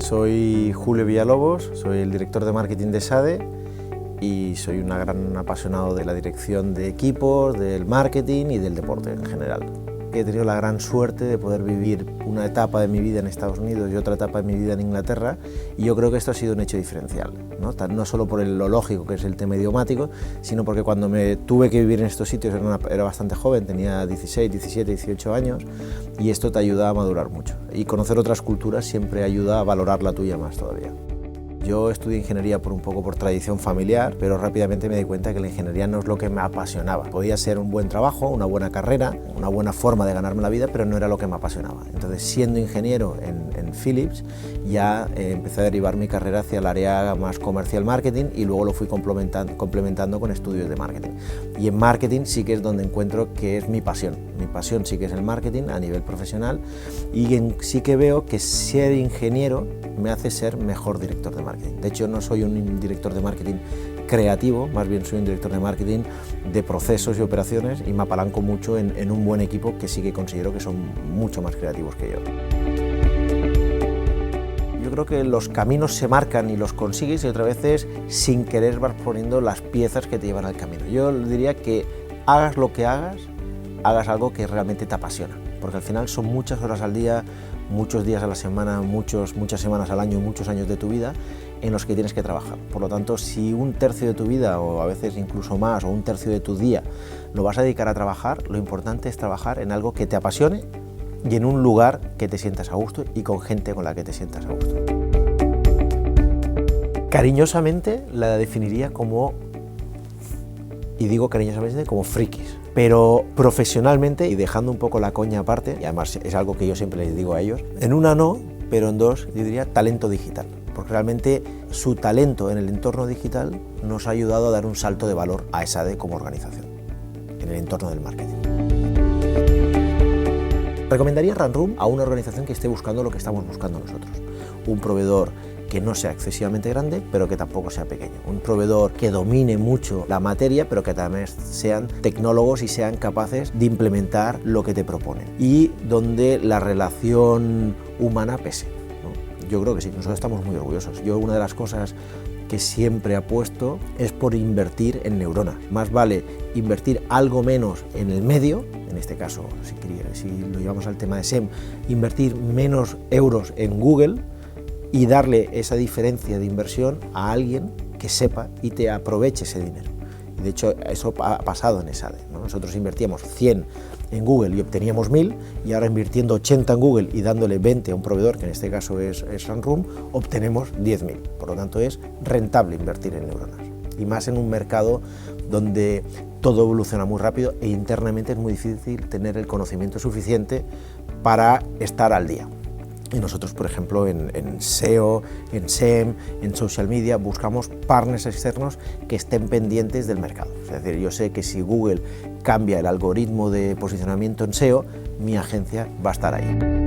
Soy Julio Villalobos, soy el director de marketing de SADE y soy un gran apasionado de la dirección de equipos, del marketing y del deporte en general. He tenido la gran suerte de poder vivir una etapa de mi vida en Estados Unidos y otra etapa de mi vida en Inglaterra, y yo creo que esto ha sido un hecho diferencial, no solo por lo lógico que es el tema idiomático, sino porque cuando me tuve que vivir en estos sitios era bastante joven, tenía 16, 17, 18 años, y esto te ayuda a madurar mucho. Y conocer otras culturas siempre ayuda a valorar la tuya más todavía. Yo estudié ingeniería un poco por tradición familiar, pero rápidamente me di cuenta que la ingeniería no es lo que me apasionaba. Podía ser un buen trabajo, una buena carrera, una buena forma de ganarme la vida, pero no era lo que me apasionaba. Entonces, siendo ingeniero en Philips, ya empecé a derivar mi carrera hacia el área más comercial marketing, y luego lo fui complementando con estudios de marketing. Y en marketing sí que es donde encuentro que es mi pasión. Mi pasión sí que es el marketing a nivel profesional, y sí que veo que ser ingeniero me hace ser mejor director de marketing. De hecho, no soy un director de marketing creativo, más bien soy un director de marketing de procesos y operaciones, y me apalanco mucho en un buen equipo que sí que considero que son mucho más creativos que yo. Yo creo que los caminos se marcan y los consigues, y otras veces sin querer vas poniendo las piezas que te llevan al camino. Yo diría que hagas lo que hagas algo que realmente te apasiona, porque al final son muchas horas al día, muchos días a la semana, muchas semanas al año, muchos años de tu vida en los que tienes que trabajar. Por lo tanto, si un tercio de tu vida, o a veces incluso más, o un tercio de tu día lo vas a dedicar a trabajar, lo importante es trabajar en algo que te apasione y en un lugar que te sientas a gusto y con gente con la que te sientas a gusto. Cariñosamente la definiría como, y digo cariñosamente, como frikis. Pero profesionalmente, y dejando un poco la coña aparte, y además es algo que yo siempre les digo a ellos, en una no, pero en dos yo diría talento digital, porque realmente su talento en el entorno digital nos ha ayudado a dar un salto de valor a SADE como organización, en el entorno del marketing. Recomendaría Runroom a una organización que esté buscando lo que estamos buscando nosotros, un proveedor que no sea excesivamente grande, pero que tampoco sea pequeño. Un proveedor que domine mucho la materia, pero que también sean tecnólogos y sean capaces de implementar lo que te proponen. Y donde la relación humana pese, ¿no? Yo creo que sí, nosotros estamos muy orgullosos. Yo, una de las cosas que siempre apuesto es por invertir en neurona. Más vale invertir algo menos en el medio, en este caso, si lo llevamos al tema de SEM, invertir menos euros en Google, y darle esa diferencia de inversión a alguien que sepa y te aproveche ese dinero. Y de hecho, eso ha pasado en SADE, ¿no? Nosotros invertíamos 100 en Google y obteníamos 1000, y ahora invirtiendo 80 en Google y dándole 20 a un proveedor, que en este caso es Runroom, obtenemos 10.000. Por lo tanto, es rentable invertir en neuronas. Y más en un mercado donde todo evoluciona muy rápido e internamente es muy difícil tener el conocimiento suficiente para estar al día. Y nosotros, por ejemplo, en SEO, en SEM, en social media, buscamos partners externos que estén pendientes del mercado. Es decir, yo sé que si Google cambia el algoritmo de posicionamiento en SEO, mi agencia va a estar ahí.